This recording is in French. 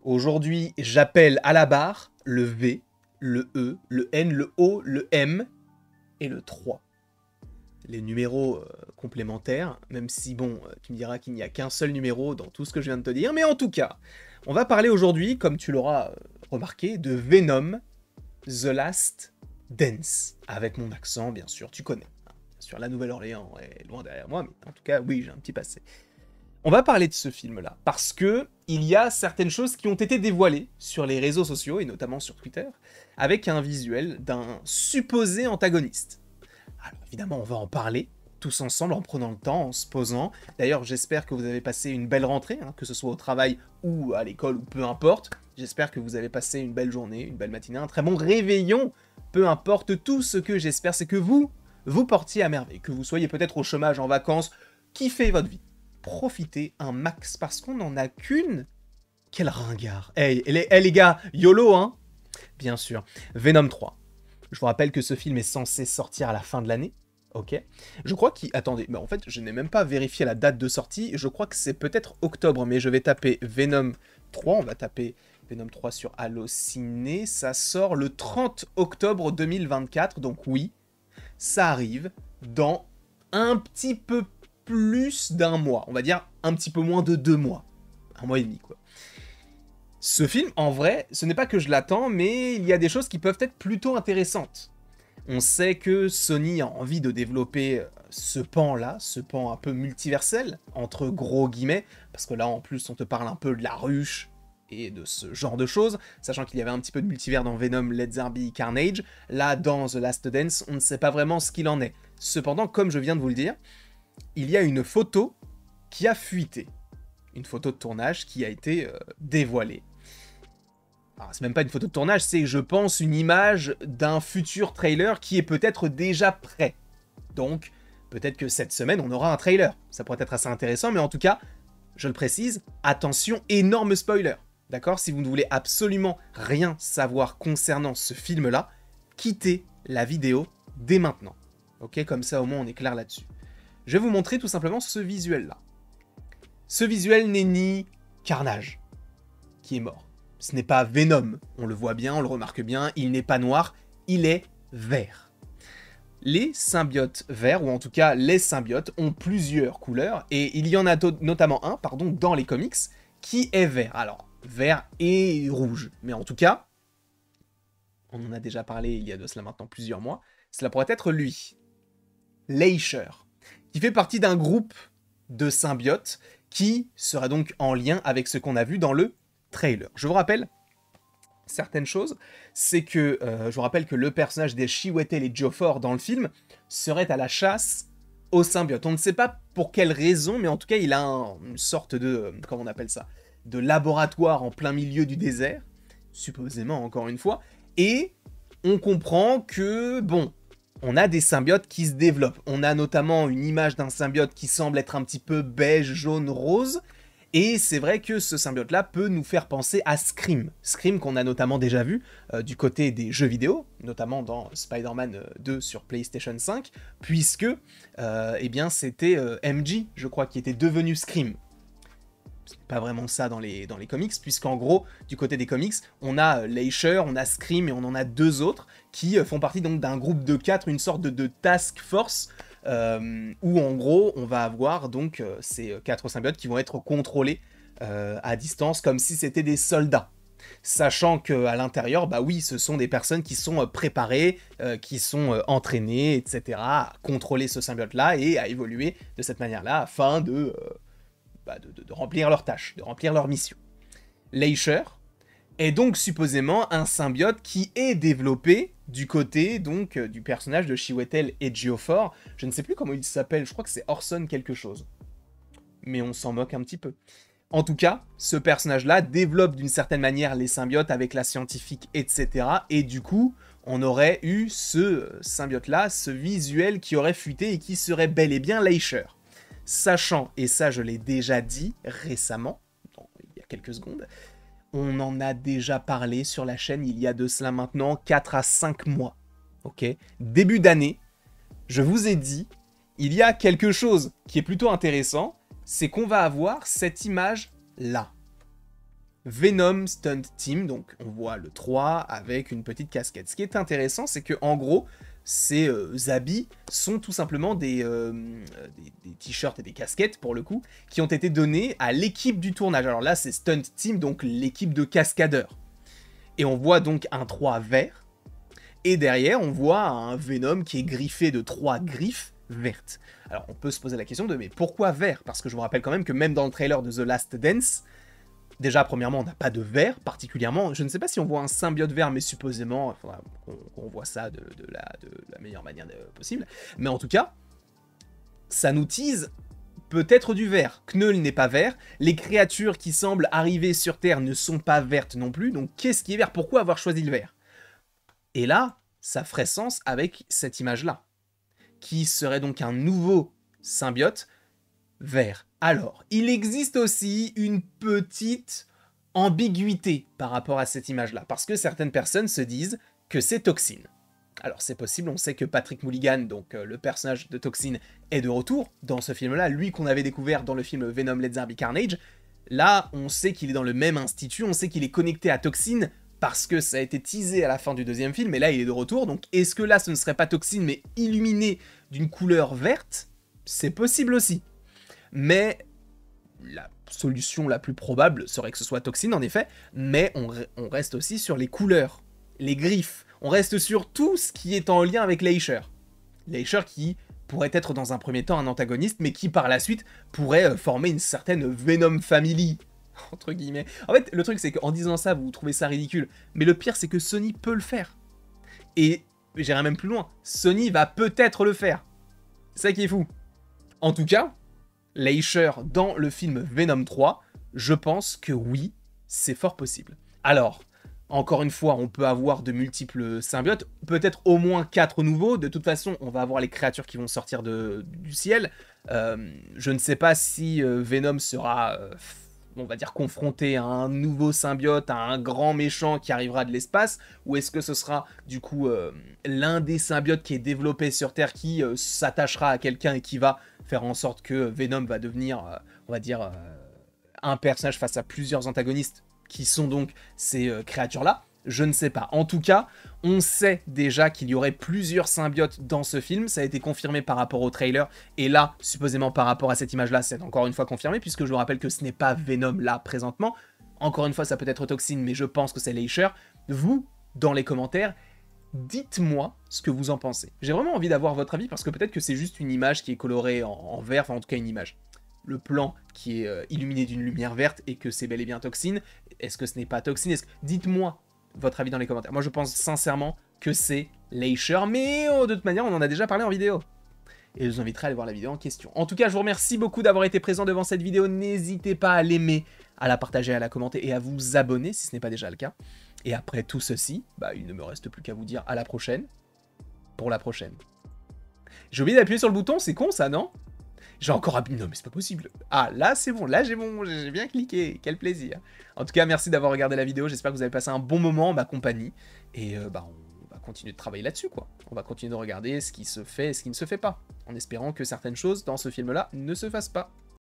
Aujourd'hui, j'appelle à la barre le V, le E, le N, le O, le M et le 3. Les numéros complémentaires, même si, bon, tu me diras qu'il n'y a qu'un seul numéro dans tout ce que je viens de te dire, mais en tout cas, on va parler aujourd'hui, comme tu l'auras remarqué, de Venom, The Last Dance, avec mon accent, bien sûr, tu connais. Bien sûr, la Nouvelle-Orléans est loin derrière moi, mais en tout cas, oui, j'ai un petit passé. On va parler de ce film-là, parce que il y a certaines choses qui ont été dévoilées sur les réseaux sociaux, et notamment sur Twitter, avec un visuel d'un supposé antagoniste. Alors évidemment, on va en parler, tous ensemble, en prenant le temps, en se posant. D'ailleurs, j'espère que vous avez passé une belle rentrée, hein, que ce soit au travail ou à l'école, ou peu importe. J'espère que vous avez passé une belle journée, une belle matinée, un très bon réveillon. Peu importe, tout ce que j'espère, c'est que vous portiez à merveille, que vous soyez peut-être au chômage, en vacances, kiffez votre vie. Profitez un max, parce qu'on n'en a qu'une. Quel ringard. Hey, les gars, YOLO, hein. Bien sûr. Venom 3. Je vous rappelle que ce film est censé sortir à la fin de l'année. Ok. Je crois qu'il... Attendez, mais en fait, je n'ai même pas vérifié la date de sortie. Je crois que c'est peut-être octobre, mais je vais taper Venom 3. On va taper Venom 3 sur Allociné. Ça sort le 30 octobre 2024. Donc oui, ça arrive dans un petit peu plus d'un mois. On va dire un petit peu moins de 2 mois. 1 mois et demi, quoi. Ce film, en vrai, ce n'est pas que je l'attends, mais il y a des choses qui peuvent être plutôt intéressantes. On sait que Sony a envie de développer ce pan-là, ce pan un peu multiversel, entre gros guillemets, parce que là, en plus, on te parle un peu de la ruche et de ce genre de choses, sachant qu'il y avait un petit peu de multivers dans Venom, Let's Zombie, Carnage. Là, dans The Last Dance, on ne sait pas vraiment ce qu'il en est. Cependant, comme je viens de vous le dire, il y a une photo qui a fuité. Une photo de tournage qui a été dévoilée. Alors, c'est même pas une photo de tournage, c'est, je pense, une image d'un futur trailer qui est peut-être déjà prêt. Donc, peut-être que cette semaine, on aura un trailer. Ça pourrait être assez intéressant, mais en tout cas, je le précise, attention, énorme spoiler. D'accord? Si vous ne voulez absolument rien savoir concernant ce film-là, quittez la vidéo dès maintenant. Ok? Comme ça, au moins, on est clair là-dessus. Je vais vous montrer tout simplement ce visuel-là. Ce visuel n'est ni Carnage, qui est mort. Ce n'est pas Venom, on le voit bien, on le remarque bien, il n'est pas noir, il est vert. Les symbiotes verts, ou en tout cas les symbiotes, ont plusieurs couleurs, et il y en a notamment un, dans les comics, qui est vert. Alors, vert et rouge, mais en tout cas, on en a déjà parlé il y a de cela maintenant plusieurs mois, cela pourrait être lui, Leisher, qui fait partie d'un groupe de symbiotes qui sera donc en lien avec ce qu'on a vu dans le trailer. Je vous rappelle certaines choses, c'est que je vous rappelle que le personnage des Chiwetel et Ejiofor dans le film serait à la chasse aux symbiotes. On ne sait pas pour quelle raison, mais en tout cas il a une sorte de, comment on appelle ça, de laboratoire en plein milieu du désert, supposément encore une fois, et on comprend que, bon, on a des symbiotes qui se développent. On a notamment une image d'un symbiote qui semble être un petit peu beige, jaune, rose. Et c'est vrai que ce symbiote-là peut nous faire penser à Scream. Scream qu'on a notamment déjà vu du côté des jeux vidéo, notamment dans Spider-Man 2 sur PlayStation 5, puisque eh bien, c'était MJ, je crois, qui était devenu Scream. C'est pas vraiment ça dans les comics, puisqu'en gros, du côté des comics, on a Leisher, on a Scream et on en a 2 autres qui font partie donc d'un groupe de 4, une sorte de task force, où en gros, on va avoir donc ces 4 symbiotes qui vont être contrôlés à distance comme si c'était des soldats. Sachant qu'à l'intérieur, bah oui, ce sont des personnes qui sont préparées, qui sont entraînées, etc., à contrôler ce symbiote-là et à évoluer de cette manière-là afin de remplir leurs tâches, de remplir leur mission. Leisher est donc supposément un symbiote qui est développé du côté donc du personnage de Chiwetel Ejiofor. Je ne sais plus comment il s'appelle, je crois que c'est Orson quelque chose. Mais on s'en moque un petit peu. En tout cas, ce personnage-là développe d'une certaine manière les symbiotes avec la scientifique, etc. Et du coup, on aurait eu ce symbiote-là, ce visuel qui aurait fuité et qui serait bel et bien Leisher. Sachant, et ça je l'ai déjà dit récemment, il y a quelques secondes, on en a déjà parlé sur la chaîne il y a de cela maintenant 4 à 5 mois. Ok ? Début d'année, je vous ai dit, il y a quelque chose qui est plutôt intéressant, c'est qu'on va avoir cette image-là. Venom Stunt Team, donc on voit le 3 avec une petite casquette. Ce qui est intéressant, c'est que en gros, ces habits sont tout simplement des t-shirts et des casquettes, pour le coup, qui ont été donnés à l'équipe du tournage. Alors là, c'est Stunt Team, donc l'équipe de cascadeurs. Et on voit donc un 3 vert, et derrière, on voit un Venom qui est griffé de 3 griffes vertes. Alors on peut se poser la question de, mais pourquoi vert? Parce que je vous rappelle quand même que même dans le trailer de The Last Dance, déjà, premièrement, on n'a pas de vert particulièrement. Je ne sais pas si on voit un symbiote vert, mais supposément, il faudra qu'on voit ça de la meilleure manière possible. Mais en tout cas, ça nous tease peut-être du vert. Knull n'est pas vert. Les créatures qui semblent arriver sur Terre ne sont pas vertes non plus. Donc, qu'est-ce qui est vert? Pourquoi avoir choisi le vert? Et là, ça ferait sens avec cette image-là, qui serait donc un nouveau symbiote vert. Alors, il existe aussi une petite ambiguïté par rapport à cette image-là, parce que certaines personnes se disent que c'est Toxin. Alors c'est possible, on sait que Patrick Mulligan, donc le personnage de Toxin, est de retour dans ce film-là, lui qu'on avait découvert dans le film Venom Let There Be Carnage. Là, on sait qu'il est dans le même institut, on sait qu'il est connecté à Toxin, parce que ça a été teasé à la fin du deuxième film, et là il est de retour, donc est-ce que là ce ne serait pas Toxin, mais illuminé d'une couleur verte? C'est possible aussi. Mais la solution la plus probable serait que ce soit Toxin, en effet, mais on reste aussi sur les couleurs, les griffes, on reste sur tout ce qui est en lien avec Leisher. Leisher qui pourrait être dans un premier temps un antagoniste, mais qui par la suite pourrait former une certaine Venom Family, entre guillemets. En fait, le truc c'est qu'en disant ça, vous trouvez ça ridicule, mais le pire c'est que Sony peut le faire. Et j'irai même plus loin, Sony va peut-être le faire. C'est ça qui est fou. En tout cas, Leisher dans le film Venom 3, je pense que oui, c'est fort possible. Alors, encore une fois, on peut avoir de multiples symbiotes, peut-être au moins 4 nouveaux, de toute façon, on va avoir les créatures qui vont sortir du ciel. Je ne sais pas si Venom sera, on va dire, confronté à un nouveau symbiote, à un grand méchant qui arrivera de l'espace, ou est-ce que ce sera, du coup, l'un des symbiotes qui est développé sur Terre qui s'attachera à quelqu'un et qui va faire en sorte que Venom va devenir, on va dire, un personnage face à plusieurs antagonistes qui sont donc ces créatures-là. Je ne sais pas. En tout cas, on sait déjà qu'il y aurait plusieurs symbiotes dans ce film. Ça a été confirmé par rapport au trailer. Et là, supposément par rapport à cette image-là, c'est encore une fois confirmé, puisque je vous rappelle que ce n'est pas Venom là, présentement. Encore une fois, ça peut être Toxin, mais je pense que c'est Leisher. Vous, dans les commentaires, dites-moi ce que vous en pensez. J'ai vraiment envie d'avoir votre avis, parce que peut-être que c'est juste une image qui est colorée en vert, enfin en tout cas une image. Le plan qui est illuminé d'une lumière verte et que c'est bel et bien Toxin. Est-ce que ce n'est pas Toxin? Dites-moi votre avis dans les commentaires. Moi, je pense sincèrement que c'est Leisher, mais de toute manière, on en a déjà parlé en vidéo. Et je vous inviterai à aller voir la vidéo en question. En tout cas, je vous remercie beaucoup d'avoir été présent devant cette vidéo. N'hésitez pas à l'aimer, à la partager, à la commenter et à vous abonner si ce n'est pas déjà le cas. Et après tout ceci, il ne me reste plus qu'à vous dire à la prochaine, pour la prochaine. J'ai oublié d'appuyer sur le bouton, c'est con ça, non? J'ai encore appuyé, non mais c'est pas possible. Ah là c'est bon, là j'ai bien cliqué, quel plaisir. En tout cas merci d'avoir regardé la vidéo, j'espère que vous avez passé un bon moment en ma compagnie. Et on va continuer de travailler là-dessus quoi. On va continuer de regarder ce qui se fait et ce qui ne se fait pas. En espérant que certaines choses dans ce film là ne se fassent pas.